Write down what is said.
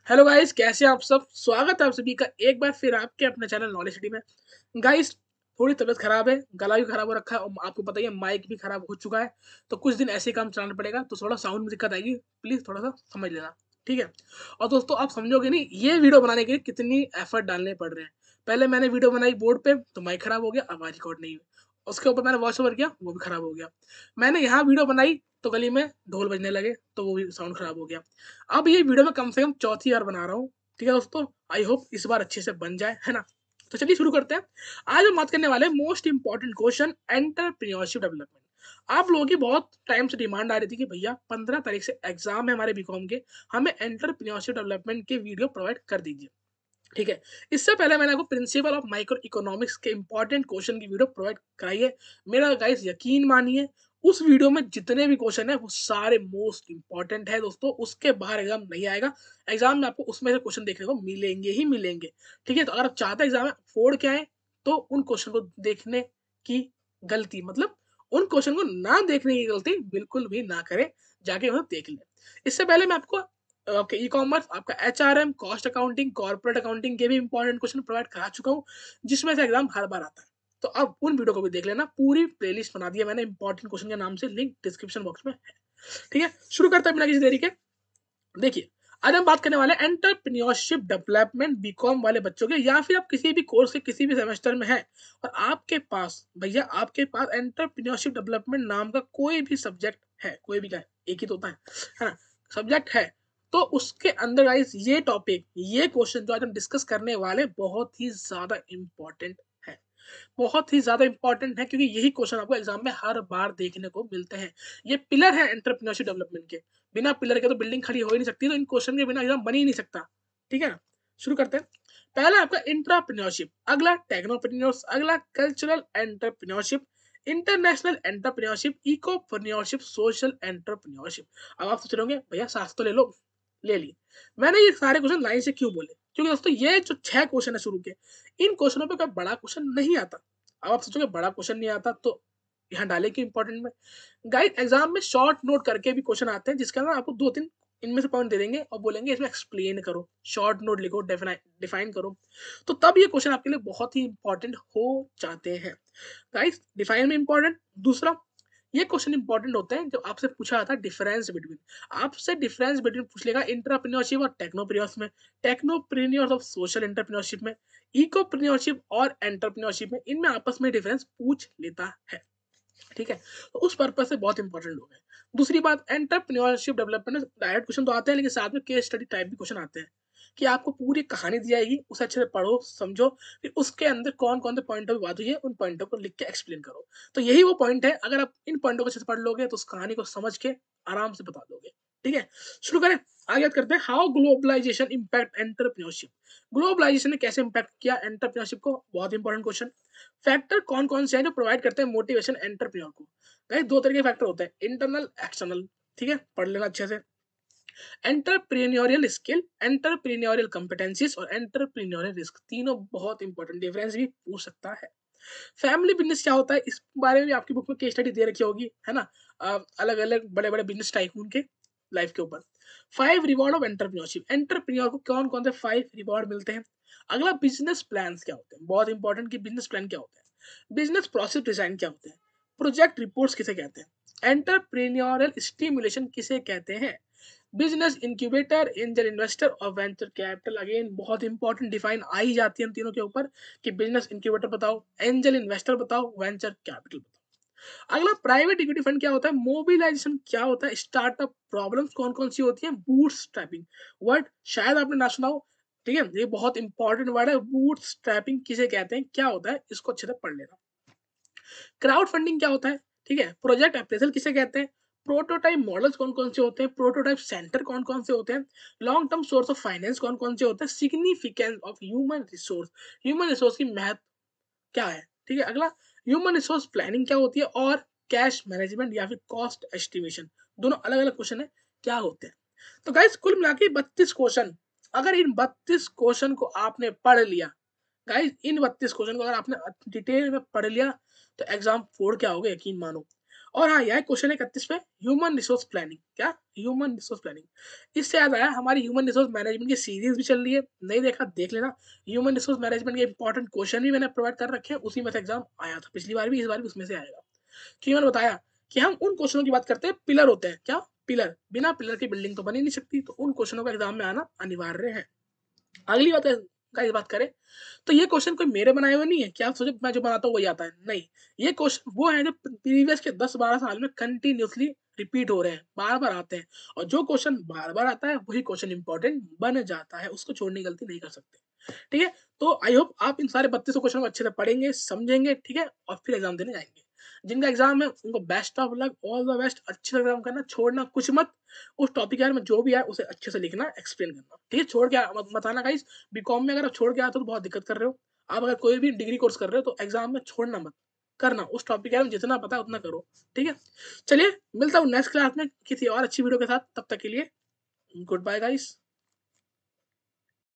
Hello guys, कैसे हैं आप सब। स्वागत है आप सभी का एक बार फिर आपके अपने चैनल नॉलेज सिटी में। गाइस, थोड़ी तबीयत खराब है, गला भी खराब हो रखा है और आपको पता ही है माइक भी खराब हो चुका है। तो कुछ दिन ऐसे ही काम चलाना पड़ेगा, तो थोड़ा साउंड में दिक्कत आएगी, प्लीज थोड़ा सा समझ लेना। ठीक है। और दोस्तों, आप समझोगे नहीं ये वीडियो बनाने के लिए कितनी एफर्ट डालने पड़ रहे हैं। पहले मैंने वीडियो बनाई बोर्ड पे तो माइक खराब हो गया, आवाज रिकॉर्ड नहीं हुई। उसके ऊपर मैंने वॉइस ओवर किया, वो भी खराब हो गया। मैंने यहाँ वीडियो बनाई तो गली में ढोल बजने लगे, तो वो भी साउंड खराब हो गया। अब ये वीडियो मैं कम से कम चौथी बार बना रहा हूँ। ठीक है दोस्तों, आई होप इस बार अच्छे से बन जाए, है ना। तो चलिए शुरू करते हैं। आज हम बात करने वाले हैं most important question, entrepreneurship development. आप लोगों की बहुत टाइम से डिमांड आ रही थी कि भैया 15 तारीख से एग्जाम है हमारे बीकॉम के, हमें एंटरप्रेन्योरशिप डेवलपमेंट के वीडियो प्रोवाइड कर दीजिए। ठीक है। इससे पहले मैंने आपको प्रिंसिपल ऑफ माइक्रो इकोनॉमिक्स के इंपॉर्टेंट क्वेश्चन की वीडियो प्रोवाइड कराई है। मेरा गाइस यकीन मानिए, उस वीडियो में जितने भी क्वेश्चन है वो सारे मोस्ट इंपॉर्टेंट है दोस्तों। उसके बाहर एग्जाम नहीं आएगा। एग्जाम में आपको उसमें से क्वेश्चन देखने को मिलेंगे ही मिलेंगे। ठीक है। तो अगर आप चाहते हैं एग्जाम में फोड़ के आए, तो उन क्वेश्चन को देखने की गलती, मतलब उन क्वेश्चन को ना देखने की गलती बिल्कुल भी ना करें। जाके उन्हें देख लें। इससे पहले मैं आपको आपके ई कॉमर्स, आपका HRM, cost accounting, corporate accounting के भी इंपॉर्टेंट क्वेश्चन प्रोवाइड करा चुका हूँ, जिसमें से एग्जाम हर बार आता है। तो अब उन वीडियो को भी देख लेना। पूरी प्लेलिस्ट बना दी है मैंने इंपॉर्टेंट क्वेश्चन के नाम से, लिंक डिस्क्रिप्शन बॉक्स में है। ठीक है। शुरू करते हैं बिना किसी देरी के। देखिए, आज हम बात करने वाले हैं एंटरप्रेन्योरशिप डेवलपमेंट बीकॉम वाले बच्चों के, या फिर आप किसी भी कोर्स के किसी भी सेमेस्टर में हैं और आपके पास भैया आपके पास एंटरप्रेन्योरशिप डेवलपमेंट नाम का कोई भी सब्जेक्ट है, कोई भी क्या है, एक ही तो होता है ना, सब्जेक्ट है। तो उसके अंदर गाइस ये टॉपिक, ये क्वेश्चन जो आज हम डिस्कस करने वाले बहुत ही ज्यादा इंपॉर्टेंट है। बहुत ही ज्यादा इंपॉर्टेंट है, क्योंकि यही क्वेश्चन आपको एग्जाम में हर बार देखने को मिलते हैं। ये पिलर है एंटरप्रेन्योरशिप डेवलपमेंट के। बिना पिलर के तो बिल्डिंग खड़ी हो ही नहीं सकती, तो इन क्वेश्चन के बिना एग्जाम बन ही नहीं सकता। ठीक है ना। शुरू करते हैं। पहला आपका इंट्राप्रेन्योरशिप, अगला टेक्नोप्रेन्योर्स, अगला cultural entrepreneurship, international entrepreneurship, ecopreneurship, social entrepreneurship. अब आप सोच रहे होंगे भैया साथ तो ले लो, ले ली। मैंने ये सारे क्वेश्चन लाइन से क्यों बोले, क्योंकि दोस्तों ये जो 6 क्वेश्चन है शुरू के, इन क्वेश्चनों पे कोई बड़ा क्वेश्चन नहीं आता। अब आप सोचोगे बड़ा क्वेश्चन नहीं आता तो यहाँ डाले क्यों इंपॉर्टेंट में। गाइड, एग्जाम में शॉर्ट नोट करके भी क्वेश्चन आते हैं, जिसके अंदर आपको 2-3 इनमें से पॉइंट दे देंगे और बोलेंगे इसमें एक्सप्लेन करो, शॉर्ट नोट लिखो, डिफाइन करो। तो तब ये क्वेश्चन आपके लिए बहुत ही इंपॉर्टेंट हो जाते हैं। गाइस, डिफाइन में इंपॉर्टेंट। दूसरा, ये क्वेश्चन इंपॉर्टेंट होते हैं जब आपसे पूछा जाता है डिफरेंस बिटवीन, आपसे डिफरेंस बिटवीन पूछ लेगा इंटरप्रेन्योरशिप और टेक्नोप्रेन्योर्स में, टेक्नोप्रेन्योर्स ऑफ सोशल एंटरप्रेन्योरशिप में, इकोप्रेन्योरशिप और एंटरप्रेन्योरशिप में, इनमें आपस में डिफरेंस पूछ लेता है। ठीक है। तो उस पर्पज से बहुत इंपॉर्टेंट हो गए। दूसरी बात, एंटरप्रेन्योरशिप डेवलपमेंट में डायरेक्ट क्वेश्चन तो आते हैं, लेकिन साथ में केस स्टडी टाइप भी क्वेश्चन आते हैं, कि आपको पूरी कहानी दी जाएगी, उसे अच्छे से पढ़ो समझो, फिर उसके अंदर कौन कौन से पॉइंटों की बात हुई है उन पॉइंटों को लिख के एक्सप्लेन करो। तो यही वो पॉइंट है, अगर आप इन पॉइंटों को अच्छे से पढ़ लोगे तो उस कहानी को समझ के आराम से बता दोगे। ठीक है। शुरू करें। आगे बात करते हैं how globalization impact entrepreneurship. Globalization ने कैसे इम्पैक्ट किया एंटरप्रेन्योरशिप को, बहुत इंपॉर्टेंट क्वेश्चन। फैक्टर कौन कौन से हैं जो प्रोवाइड करते हैं मोटिवेशन एंटरप्रेन्योर को। गाइस, 2 तरह के फैक्टर होते हैं, इंटरनल, एक्सटर्नल। ठीक है, पढ़ लेना अच्छे से। एंटरप्रेन्योरियल स्किल, एंटरप्रेन्योरियल कॉम्पिटेंसीज और एंटरप्रेन्योरियल रिस्क, तीनों बहुत इंपॉर्टेंट, डिफरेंस भी पूछ सकता है। फैमिली बिजनेस क्या होता है, इस बारे में भी आपकी बुक में केस स्टडी दे रखी होगी, है ना। अलग अलग बड़े बड़े बिजनेस टाइकून के लाइफ के ऊपर। 5 रिवॉर्ड ऑफ एंटरप्रेन्योरशिप, एंटरप्रेन्योर को कौन कौन से 5 रिवॉर्ड मिलते हैं। अगला, बिजनेस प्लान क्या होते हैं, बहुत इंपॉर्टेंट कि बिजनेस प्लान क्या होते हैं। बिजनेस प्रोसेस डिजाइन क्या होते हैं। प्रोजेक्ट रिपोर्ट्स किसे कहते हैं। एंटरप्रेन्योरियल स्टिमुलेशन किसे कहते हैं। बिजनेस इंक्यूबेटर, एंजल इन्वेस्टर और वेंचर कैपिटल, अगेन बहुत इंपॉर्टेंट, डिफाइन आ ही जाती है इन तीनों के ऊपर, कि बिजनेस इंक्यूबेटर बताओ, एंजल इन्वेस्टर बताओ, वेंचर कैपिटल बताओ। अगला, प्राइवेट इक्विटी फंड क्या होता है, मोबिलाइजेशन क्या होता है, स्टार्टअप प्रॉब्लम्स कौन कौन सी होती है, बूटस्ट्रैपिंग वर्ड शायद आपने ना सुना हो। ठीक है, ये बहुत इंपॉर्टेंट वर्ड है, बूटस्ट्रैपिंग किसे कहते हैं, क्या होता है, इसको अच्छे से पढ़ लेना। क्राउड फंडिंग क्या होता है। ठीक है, प्रोजेक्ट अप्रेजल किसे कहते हैं, प्रोटोटाइप मॉडल्स कौन कौन से होते हैं, प्रोटोटाइप सेंटर कौन कौन से होते हैं, long term source of finance कौन कौन से होते हैं, significance of human resource, human resource की महत्व क्या है। ठीक है। अगला, ह्यूमन रिसोर्स प्लानिंग क्या होती है, और कैश मैनेजमेंट या फिर कॉस्ट एस्टिमेशन, दोनों अलग अलग क्वेश्चन है, क्या होते हैं। तो गाइस, कुल मिला के 32 क्वेश्चन। अगर इन 32 क्वेश्चन को आपने पढ़ लिया, गाइस इन 32 क्वेश्चन को अगर आपने डिटेल में पढ़ लिया, तो एग्जाम फोड़ के आओगे, यकीन मानो। और हाँ, यह क्वेश्चन है 31 पे, ह्यूमन रिसोर्स प्लानिंग। क्या? Human resource planning. इससे याद आया, हमारी ह्यूमन रिसोर्स मैनेजमेंट की सीरीज भी चल रही है, नहीं देखा देख लेना। ह्यूमन रिसोर्स मैनेजमेंट के इंपॉर्टेंट क्वेश्चन भी मैंने प्रोवाइड कर रखे हैं, उसी में से एग्जाम आया था पिछली बार भी, इस बार भी उसमें से आएगा। क्योंकि मैंने बताया कि हम उन क्वेश्चनों की बात करते हैं, पिलर होते हैं। क्या? पिलर। बिना पिलर की बिल्डिंग तो बन ही नहीं सकती, तो उन क्वेश्चनों का एग्जाम में आना अनिवार्य है। अगली बात है गाइस, बात करें तो ये क्वेश्चन कोई मेरे बनाए हुए नहीं है कि आप सोचे मैं जो बनाता हूँ वही आता है, नहीं। ये क्वेश्चन वो है जो प्रीवियस के 10-12 साल में कंटिन्यूअसली रिपीट हो रहे हैं, बार बार आते हैं। और जो क्वेश्चन बार बार आता है वही क्वेश्चन इंपॉर्टेंट बन जाता है, उसको छोड़ने की गलती नहीं कर सकते। ठीक है, तो आई होप आप इन सारे 32 क्वेश्चन को अच्छे से पढ़ेंगे, समझेंगे, ठीक है, और फिर एग्जाम देने जाएंगे। जिनका एग्जाम है उनको best of luck, all the best. अच्छे से एग्जाम करना, छोड़ना कुछ मत। उस टॉपिक यार में जो भी है उसे अच्छे से लिखना, एक्सप्लेन करना, ठीक है। छोड़ के मत आना गाइस। बीकॉम में अगर आप छोड़ के आते हो तो बहुत दिक्कत कर रहे हो। आप अगर कोई भी डिग्री कोर्स कर रहे हो तो एग्जाम में छोड़ना मत, करना उस टॉपिक के बारे में जितना पता है उतना करो, ठीक है। चलिए, मिलता हूँ नेक्स्ट क्लास में किसी और अच्छी वीडियो के साथ, तब तक के लिए गुड बाय गाइस।